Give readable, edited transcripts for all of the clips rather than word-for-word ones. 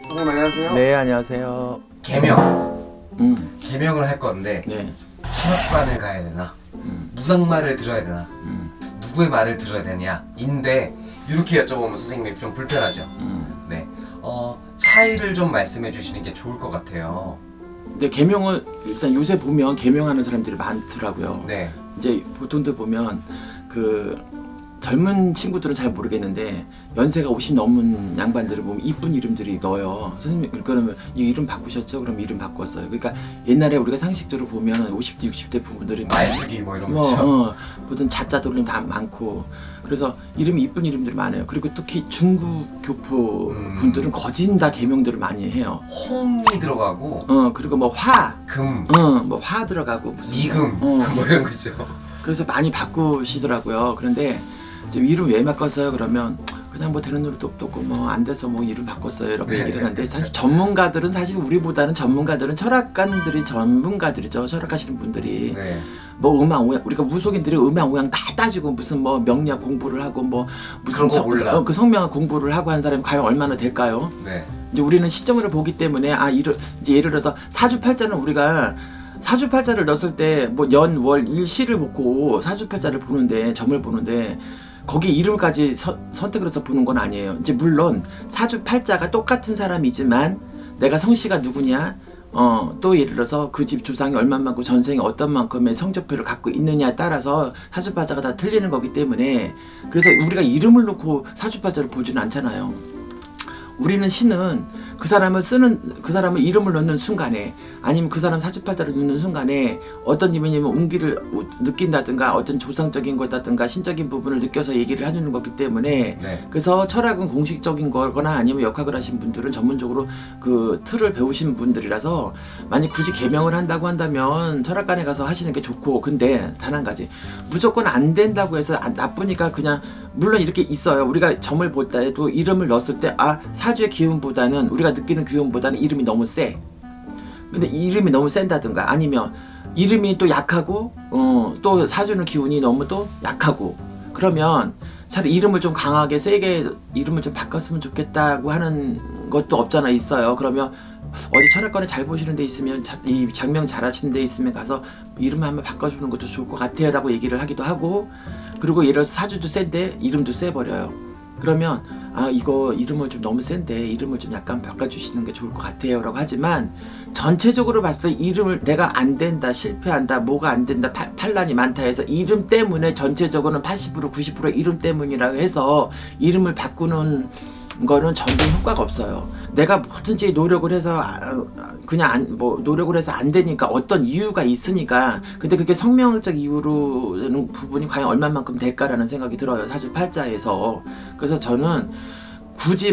선생님 안녕하세요. 네, 안녕하세요. 개명을 할 건데 네. 철학관을 가야 되나? 무당말을 들어야 되나? 누구의 말을 들어야 되냐? 인데 이렇게 여쭤보면 선생님이 좀 불편하죠? 네. 차이를 좀 말씀해 주시는 게 좋을 것 같아요. 근데 개명을 일단 요새 보면 개명하는 사람들이 많더라고요. 네. 이제 보통들 보면 그 젊은 친구들은 잘 모르겠는데 연세가 50 넘은 양반들을 보면 이쁜 이름들이 넣어요. 선생님 그러면 이 이름 바꾸셨죠? 그럼 이름 바꿨어요. 그러니까 옛날에 우리가 상식적으로 보면 50대 60대 부분들이 말숙이 뭐 이런 거죠. 보통 자자돌림 다 많고 그래서 이름이 이쁜 이름들이 많아요. 그리고 특히 중국 교포 분들은 거진 다 개명들을 많이 해요. 홍이 들어가고 그리고 뭐 화, 금, 뭐 화 들어가고 무슨 미금 뭐 이런 거죠. 그래서 많이 바꾸시더라고요. 그런데 이제 이름 왜 바꿨어요? 그러면 그냥 뭐 되는 노릇도 없고 뭐 안 돼서 뭐 이름 바꿨어요 이렇게 네. 얘기를 하는데 사실 전문가들은 사실 우리보다는 전문가들은 철학가들이 전문가들이죠. 철학하시는 분들이 네. 뭐 음악 오양 우리가 무속인들이 음악 오양 다 따지고 무슨 뭐 명리학 공부를 하고 뭐 무슨 그 성명학 공부를 하고 한 사람이 과연 얼마나 될까요? 네. 이제 우리는 시점으로 보기 때문에 이제 예를 들어서 사주팔자는 우리가 사주팔자를 넣었을 때 뭐 연, 월, 일, 시를 보고 사주팔자를 보는데 점을 보는데 거기 이름까지 선택을 해서 보는 건 아니에요. 이제 물론 사주팔자가 똑같은 사람이지만 내가 성씨가 누구냐 또 예를 들어서 그 집 조상이 얼마만큼 전생에 어떤 만큼의 성적표를 갖고 있느냐에 따라서 사주팔자가 다 틀리는 거기 때문에 그래서 우리가 이름을 놓고 사주팔자를 보지는 않잖아요. 우리는 신은 그 사람을 이름을 넣는 순간에 아니면 그 사람 사주팔자를 넣는 순간에 어떤 의미냐면 운기를 느낀다든가 어떤 조상적인 거다든가 신적인 부분을 느껴서 얘기를 해주는 거기 때문에 네. 그래서 철학은 공식적인 거거나 아니면 역학을 하신 분들은 전문적으로 그 틀을 배우신 분들이라서 만약 굳이 개명을 한다고 한다면 철학관에 가서 하시는 게 좋고 근데 단 한 가지 무조건 안 된다고 해서 나쁘니까 그냥 물론 이렇게 있어요. 우리가 점을 볼 때도 이름을 넣었을 때 사주의 기운보다는 우리가 느끼는 기운보다는 이름이 너무 세. 근데 이름이 너무 센다든가 아니면 이름이 또 약하고 또 사주는 기운이 너무 또 약하고 그러면 차라리 이름을 좀 강하게 세게 이름을 좀 바꿨으면 좋겠다고 하는 것도 없잖아 있어요. 그러면 어디 철학관에 잘 보시는 데 있으면 이 장명 잘 하시는 데 있으면 가서 이름을 한번 바꿔주는 것도 좋을 것 같아요 라고 얘기를 하기도 하고 그리고 예를 들어서 사주도 센데 이름도 세버려요. 그러면 이거 이름을 좀 너무 센데 이름을 좀 약간 바꿔주시는 게 좋을 것 같아요 라고 하지만 전체적으로 봤을 때 이름을 내가 안 된다 실패한다 뭐가 안 된다 판란이 많다 해서 이름 때문에 전체적으로는 80% 90% 이름 때문이라고 해서 이름을 바꾸는 거는 전혀 효과가 없어요. 내가 뭐든지 노력을 해서 노력을 해서 안 되니까 어떤 이유가 있으니까 근데 그게 성명적 이유로 되는 부분이 과연 얼마만큼 될까라는 생각이 들어요. 사주팔자에서. 그래서 저는 굳이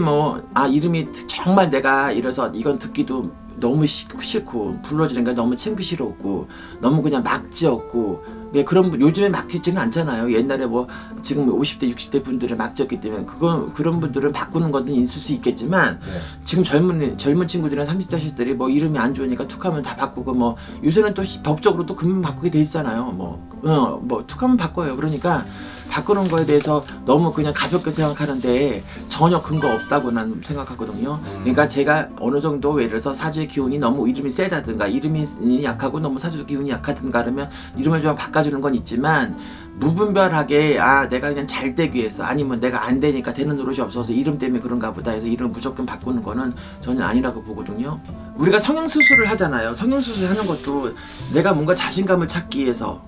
이름이 정말 내가 이래서 이건 듣기도 너무 싫고 불러지는 게 너무 창피스럽고 너무 그냥 막 지었고 그런 요즘에 막 짓지는 않잖아요. 옛날에 뭐 지금 50대 60대 분들을 막 지었기 때문에 그런 분들은 바꾸는 건 있을 수 있겠지만 지금 젊은 친구들이나 30대 40대들이 뭐 이름이 안 좋으니까 툭하면 다 바꾸고 뭐 요새는 또 법적으로 또 금방 바꾸게 돼 있잖아요. 뭐 툭하면 바꿔요. 그러니까 바꾸는 거에 대해서 너무 그냥 가볍게 생각하는데 전혀 근거 없다고 난 생각하거든요. 그러니까 제가 어느 정도 예를 들어서 사주의 기운이 너무 이름이 세다든가 이름이 약하고 너무 사주의 기운이 약하든가 그러면 이름을 좀 바꿔주는 건 있지만 무분별하게 내가 그냥 잘 되기 위해서 아니면 내가 안 되니까 되는 노릇이 없어서 이름 때문에 그런가 보다 해서 이름을 무조건 바꾸는 거는 전혀 아니라고 보거든요. 우리가 성형수술을 하잖아요. 성형수술 하는 것도 내가 뭔가 자신감을 찾기 위해서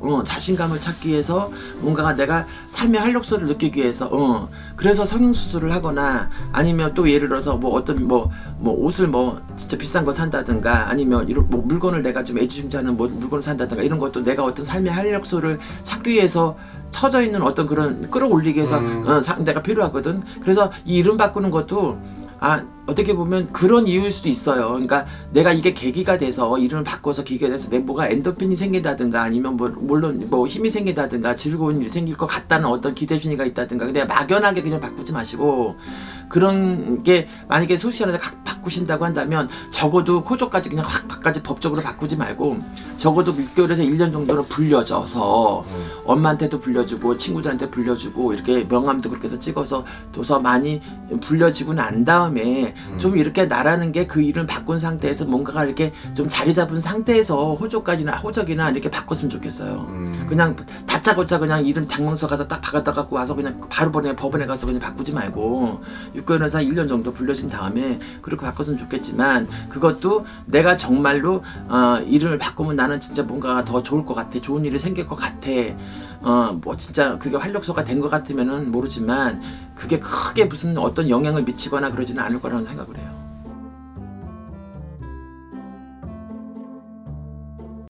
뭔가 내가 삶의 활력소를 느끼기 위해서 그래서 성형수술을 하거나 아니면 또 예를 들어서 뭐 어떤 옷을 진짜 비싼 거 산다든가 아니면 이런 물건을 내가 좀 애지중지하는 물건을 산다든가 이런 것도 내가 어떤 삶의 활력소를 찾기 위해서 처져 있는 어떤 그런 끌어올리기 위해서 내가 필요하거든. 그래서 이 이름 바꾸는 것도 어떻게 보면 그런 이유일 수도 있어요. 그러니까 내가 이게 계기가 돼서 이름을 바꿔서 계기가 돼서 내 뭐가 엔도핀이 생긴다든가 아니면 물론 힘이 생긴다든가 즐거운 일이 생길 것 같다는 어떤 기대심리가 있다든가 근데 막연하게 그냥 바꾸지 마시고 그런 게 만약에 소식하는데 바꾸신다고 한다면 적어도 코조까지 그냥 확 바까지 법적으로 바꾸지 말고 적어도 6개월에서 1년 정도는 불려줘서 엄마한테도 불려주고 친구들한테 불려주고 이렇게 명함도 그렇게 해서 찍어서 둬서 많이 불려지고 난 다음에 좀 이렇게 나라는 게 그 일을 바꾼 상태에서 뭔가가 이렇게 좀 자리 잡은 상태에서 호적이나 이렇게 바꿨으면 좋겠어요. 그냥 다짜고짜 그냥 이름 당문서 가서 딱 박았다 갖고 와서 그냥 바로 법원에 가서 그냥 바꾸지 말고 유권연사 1년 정도 불려진 다음에 그렇게 바꿨으면 좋겠지만, 그것도 내가 정말로 이름을 바꾸면 나는 진짜 뭔가 더 좋을 것 같아, 좋은 일이 생길 것 같아, 뭐 진짜 그게 활력소가 된 것 같으면은 모르지만 그게 크게 무슨 어떤 영향을 미치거나 그러지는 않을 거라고 생각을 해요.